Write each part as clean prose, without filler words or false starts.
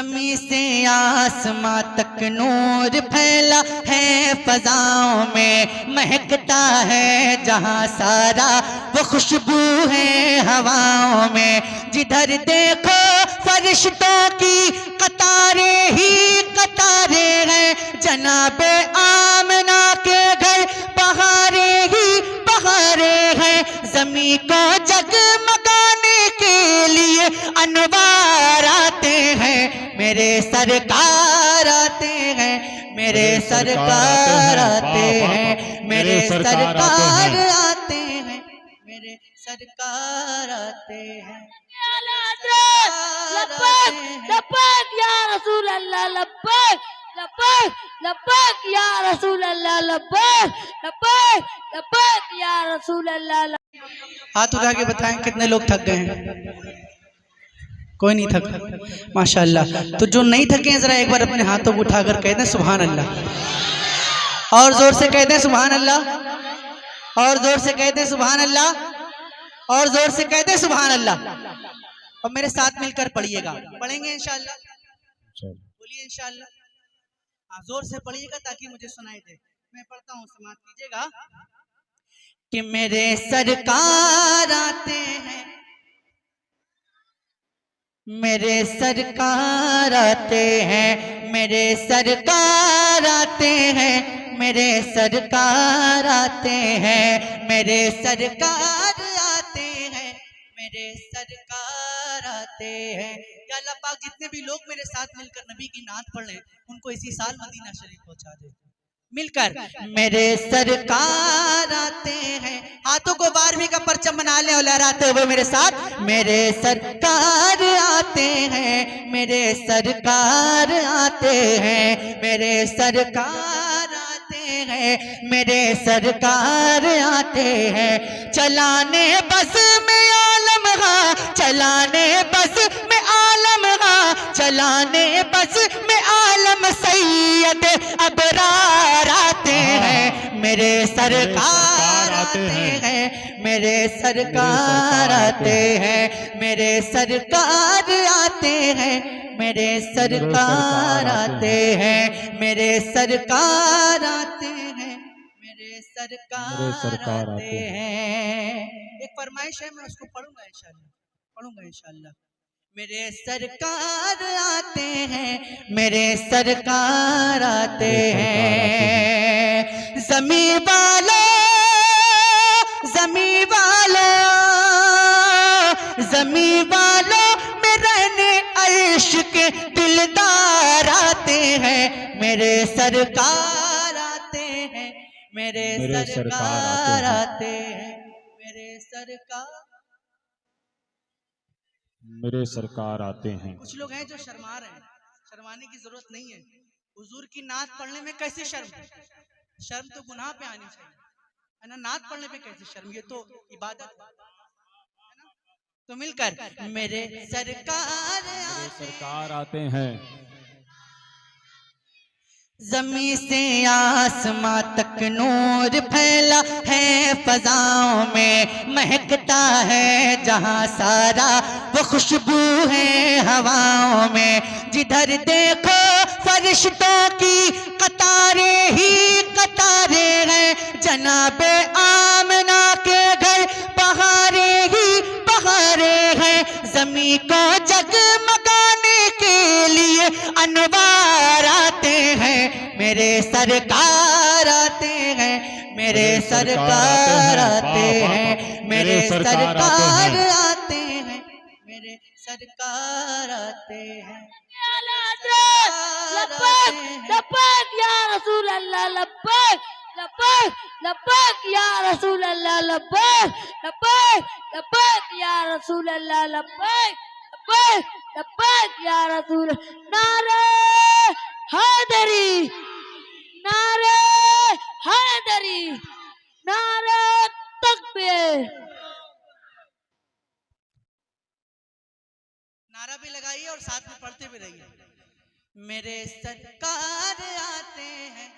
ज़मीं से आसमां तक नूर फैला है फ़ज़ाओं में, महकता है जहाँ सारा वो खुशबू है हवाओं में। जिधर देखो फरिश्तों की कतारें ही कतारें हैं, जनाबे आमना के घर बहारें ही बहारें हैं। ज़मीं को जगमगाने के लिए अनवार आते हैं, मेरे सरकार आते हैं, मेरे सरकार आते हैं, मेरे सरकार आते हैं, मेरे सरकार आते हैं। लब्बैक लब्बैक या रसूल अल्लाह, लब्बैक लब्बैक लब्बैक या रसूल अल्लाह, लब्बैक लब्बैक लब्बैक या रसूल अल्लाह। हाथ उठा के बताएं कितने लोग थक गए हैं? कोई नहीं थका, माशाअल्लाह। तो जो नहीं थके हैं जरा एक बार अपने हाथों को उठाकर कहते हैं सुभान अल्लाह, और जोर से कहते हैं सुभान अल्लाह, और जोर से कहते हैं सुभान अल्लाह, और जोर से कहते हैं सुभान अल्लाह। और मेरे साथ मिलकर पढ़िएगा, पढ़ेंगे इंशाअल्लाह, बोलिए इंशाअल्लाह। हाँ, जोर से पढ़िएगा ताकि मुझे सुनाई दे। मैं पढ़ता हूँ, समाप्त कीजिएगा। कि मेरे सरकार आते हैं, मेरे सरकार आते हैं, मेरे सरकार आते हैं, मेरे सरकार आते हैं, मेरे सरकार आते हैं, मेरे सरकार आते हैं। या अल्लाह पाक जितने भी लोग मेरे साथ मिलकर नबी की नात पढ़ लें उनको इसी साल मदीना शरीफ पहुंचा दे। मिलकर मेरे सरकार आते हैं, हाथों को 12वीं का परचम बना लें और लहराते हुए मेरे साथ। मेरे सरकार आते हैं, मेरे सरकार आते हैं, मेरे सरकार आते हैं, मेरे सरकार आते हैं। चलाने बस में आलम हा, चलाने बस में आलम हा, चलाने बस में आलम सैयद अबरार आते हैं, मेरे सरकार आते हैं, मेरे सरकार आते हैं, मेरे सरकार आते हैं, मेरे सरकार आते हैं, मेरे सरकार आते हैं, मेरे सरकार आते हैं। एक फरमाइश है, मैं उसको पढ़ूंगा इंशाअल्लाह, पढ़ूंगा इंशाअल्लाह। मेरे सरकार आते हैं, मेरे सरकार आते हैं। ज़मीं वालों, ज़मीं वालों, ज़मीं वालों में रहने अर्श के दिलदार आते हैं, मेरे सरकार आते हैं, मेरे सरकार आते हैं, मेरे सरकार, मेरे सरकार आते हैं। कुछ लोग हैं जो शर्मा रहे हैं, शर्माने की जरूरत नहीं है। हुजूर की नात पढ़ने में कैसे शर्म? शर्म तो गुनाह पे आनी चाहिए, है ना? नात पढ़ने पे कैसे शर्म? ये तो इबादत है ना? तो मिलकर मेरे सरकार आते हैं। ज़मीं से आसमां तक नूर फैला है फ़ज़ाओं में, महकता है जहाँ सारा वो खुशबू है हवाओं में। जिधर देखो फरिश्तों की कतारें ही कतारें हैं, जनाबे आमना के घर बहारें ही बहारें हैं। ज़मीं को जगमगाने के लिए अनवार आते हैं, मेरे सरकार आते हैं, मेरे सरकार आते हैं, मेरे सरकार आते हैं, मेरे सरकार आते हैं। लब्बैक लब्बैक या रसूल अल्लाह, लब्बैक लब्बैक लब्बैक या रसूल अल्लाह, लब्बैक लब्बैक लब्बैक या रसूल अल्लाह, लब्बैक लब्बैक लब्बैक या रसूल। नारे हैदरी, नारे हैदरी, नारे तकबीर। नारा भी लगाइए और साथ में पढ़ते भी रहिए। मेरे सरकार आते हैं,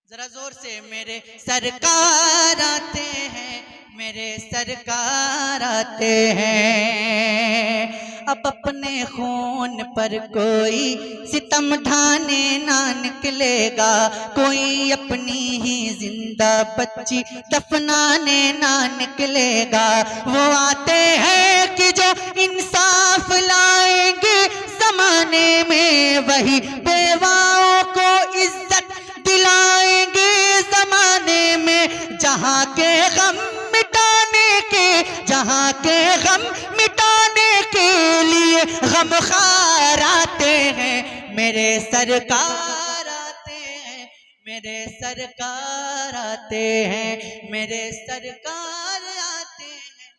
जरा जोर से, मेरे सरकार आते हैं, मेरे सरकार आते हैं। अब अपने खून पर कोई सितम ढाने ना निकलेगा, कोई अपनी ही जिंदा बच्ची दफनाने ना निकलेगा। वो आते हैं कि जो इंसाफ लाएंगे जमाने में, वही बेवाओं को इज्जत दिलाएंगे जमाने में। जहाँ के गम मिटाने के, जहाँ के गम मिटाने के लिए गमखार आते हैं, मेरे सरकार आते हैं, मेरे सरकार आते हैं, मेरे सरकार आते हैं।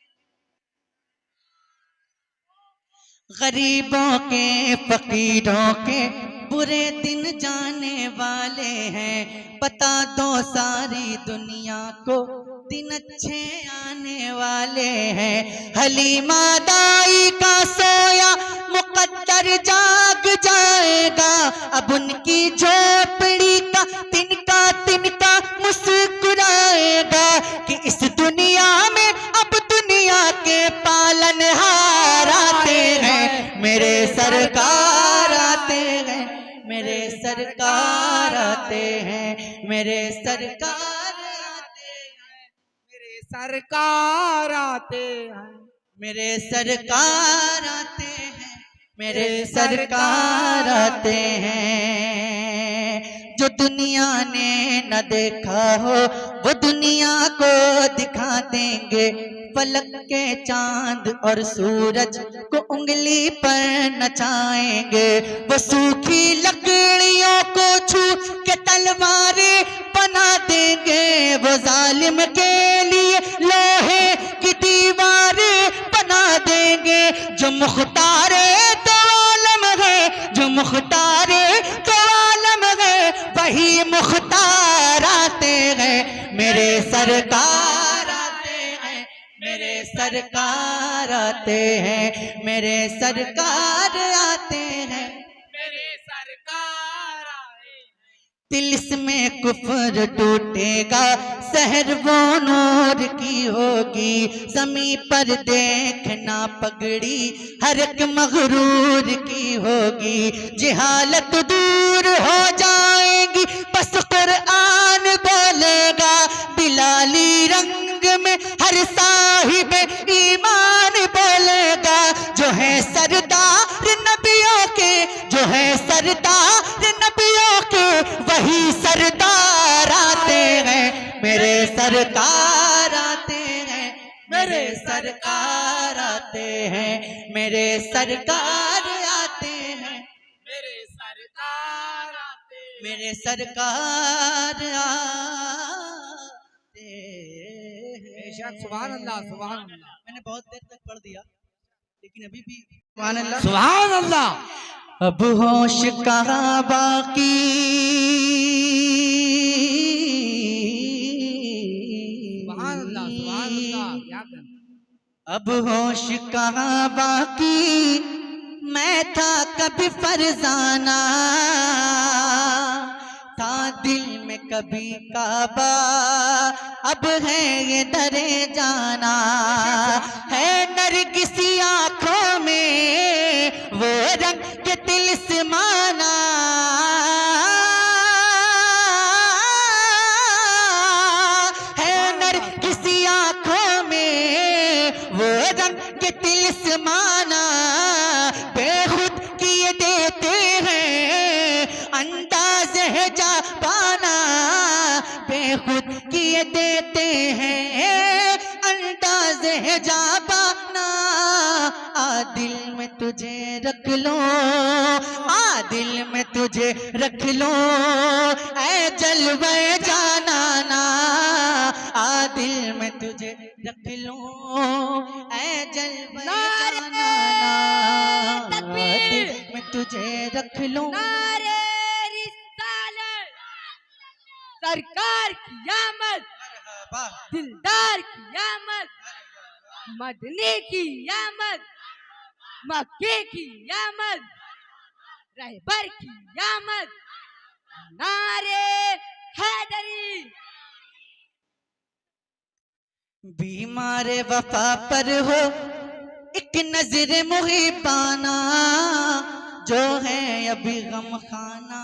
गरीबों के फकीरों के बुरे दिन जाने वाले हैं, बता दो सारी दुनिया को दिन अच्छे आने वाले हैं। हलीमा दाई का सोया मुकद्दर जाग जाएगा, अब उनकी झोपड़ी का तिनका तिनका मुस्कुराएगा कि इस दुनिया में अब दुनिया के पालनहार आते हैं, मेरे सरकार आते हैं, मेरे सरकार आते हैं, मेरे सरकार आते हैं, मेरे सरकार आते हैं, मेरे सरकार आते हैं, मेरे सरकार आते हैं। जो दुनिया ने न देखा हो वो दुनिया को दिखा देंगे, फलक के चांद और सूरज को उंगली पर नचाएंगे। वो सूखी लकड़ियों को छू के तलवारें बना देंगे, वो जालिम के लिए लोहे की दीवारें बना देंगे। जो मुख्तारे तो आलम है, जो मुख्तारे तो आलम है, वही मुख्तार आते हैं, मेरे सरकार आते हैं, मेरे सरकार आते हैं, मेरे सरकार आते हैं, मेरे सरकार आए हैं। तिलिस्मे कुफ्र टूटेगा, शहर वो नूर की होगी। ज़मीं पर देखना पगड़ी हर एक मगरूर की होगी। जिहालत दूर हो जाएगी, बस कुरान बोलेगा। बिलाली रंग में हर साहिब ईमान बोलेगा। जो है सरदार नबियों के, जो है सरदार नबियों के, वही सरदार आते हैं, मेरे सरकार आते हैं, मेरे सरकार आते हैं, मेरे सरकार आते हैं, मेरे सरकार आते हैं। मेरे सरकार आते हैं। बेशक, सुभान अल्लाह, सुभान अल्लाह, मैंने बहुत देर तक पढ़ दिया, लेकिन अभी भी सुभान अल्लाह, सुभान अल्लाह। अब होश कहाँ बाकी, सुभान अल्लाह, सुभान अल्लाह, क्या कर। अब होश कहाँ बाकी, मैं था कभी फरजाना, था दिल में कभी काबा, अब है ये दरे जाना। है नरगिसी आँखों में वो रंग के तिलिस्माना, है नरगिसी आँखों में वो रंग के तिलिस्माना। बेखुद किए देते हैं अंदाज है जा पाना, बेखुद किए देते हैं अंदाज है जा पाना। आदिल में तुझे रख लो, आदिल में तुझे रख लो, ऐ जलवे जाना ना। आदिल में तुझे रख लो, ऐ जलवे जाना ना। दिल में तुझे रख लो, नारे रिसालत, सरकार की आमद, दिलदार की आमद, मदनी की आमद, मक्के की आमद, रहबर की आमद, नारे हैदरी। बीमार वफा पर हो एक नजर मुहिबाना जो है अभी गम खाना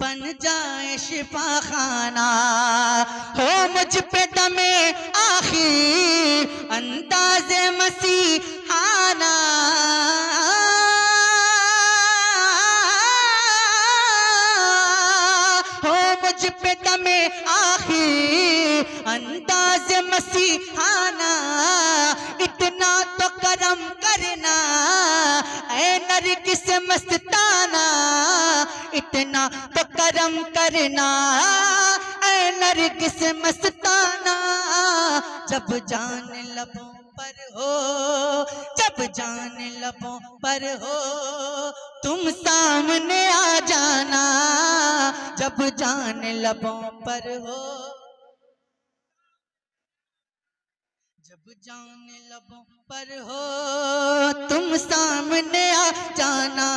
बन जाए शिफा खाना। हो मुझ पे दमे आखिर अंदाज़े मसीहाना। हो मुझ पे दमे आखिर अंदाज़े मसीहाना। इतना तो करम करना ऐ नरगिस मस्ताना। इतना तो करम करना ऐ नरगिस मस्ताना। जब जान लबों पर हो, जब जान लबों पर हो, तुम सामने आ जाना। जब जान लबों पर हो, जब जान लबों पर हो, तुम सामने आ जाना।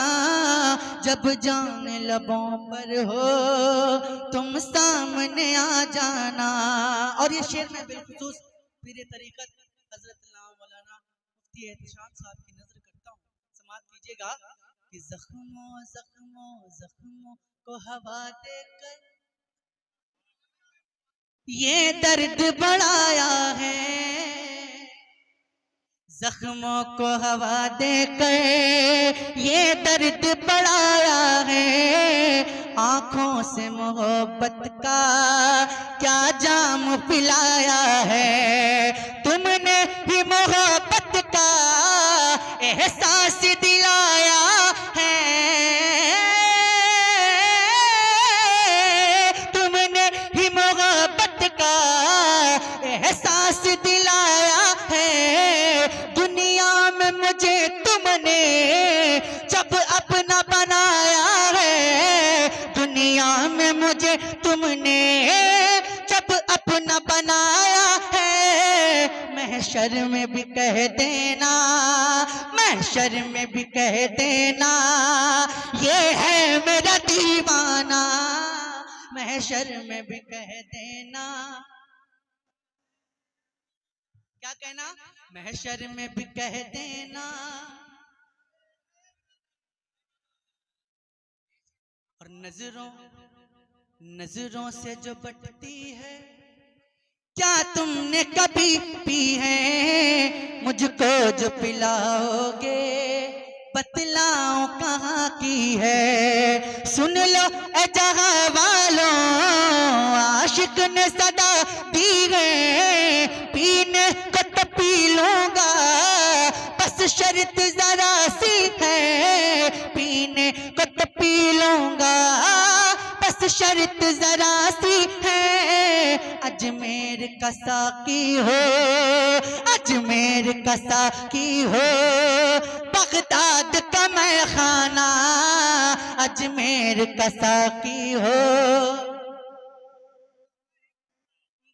जब जान लबों पर हो, तुम सामने आ जाना। और ये शेर मैं बिलखुसूस पीर तरीक़त हज़रत मौलाना मुफ्ती एहतशाम साहब की नजर करता हूँ। समाअत कीजिएगा कि जख्मों जख्मों जख्मों को हवा देकर ये दर्द बढ़ाया है। जख्मों को हवा देकर ये दर्द बढ़ाया है। आँखों से मोहब्बत का क्या जाम पिलाया है। तुमने ही मोहब्बत का एहसास दिलाया है। तुमने ही मोहब्बत का एहसास दिलाया है। दुनिया में मुझे तुमने जब अपना बनाया है। दुनिया में मुझे तुमने जब अपना बनाया है। महशर में भी कह देना, महशर में भी कह देना, ये है मेरा दीवाना। महशर में भी कह देना, क्या कहना, महशर में भी कह देना। और नजरों नजरों से जो बटती है, क्या तुमने कभी पी है। मुझको जो पिलाओगे बतलाओ कहाँ की है। सुन लो ए जहां वालों, आशिक ने सदा दी है। पीने को तो पी लूंगा, बस शर्त जरा सी है। पीने को तो पी लूंगा, बस शर्त जरा सी है। अजमेर का साकी हो, अजमेर का साकी हो, बगदाद का मैं खाना। अजमेर का साकी हो,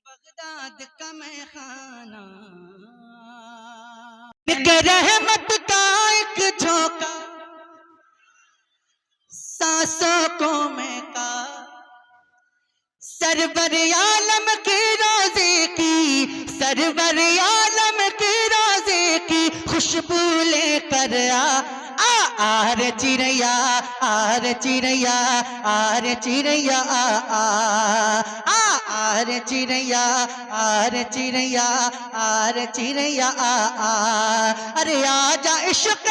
बगदाद का मैं खाना। रहमत का एक झोंका सांसों को महका। सरवर आलम के रोज़े की, सरवर आलम के रोज़े की खुशबू लेकर आर चिड़ैया, आर चिड़ैया, आर चिड़ैया, आर चिड़ैया, आर चिड़ैया, आर चिड़ैया, अरे आजा इश्क़,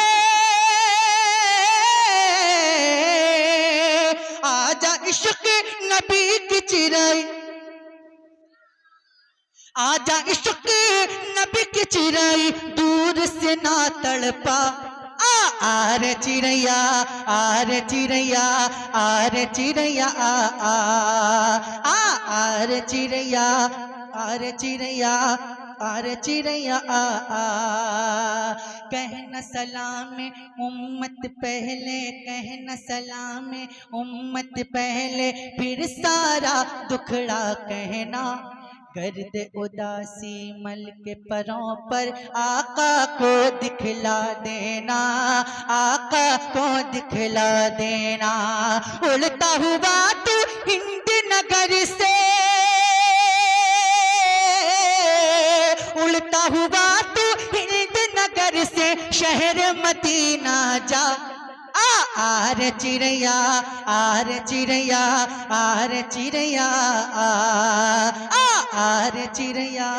आजा इश्क़ नबी की चिड़ै, आजा इश्क़ नबी की चिड़ै, दूर से ना तड़पा। आर चिड़ैया, आर चिड़ैया, आर चिड़ैया, आर चिड़ैया, आर चिड़ैया, आर चिड़ैया, कहना सलाम उम्मत पहले, कहना सलाम उम्मत पहले, फिर सारा दुखड़ा कहना। गर्द उदासी मल के परों पर आका को दिखला देना, आका को दिखला देना। उड़ता हुआ तू हिंद नगर से, उड़ता हुआ तू हिंद नगर से, शहर मदीना जा। आर चिड़ैया, आर चिड़ैया, आर चिड़ैया, आर चिड़ैया।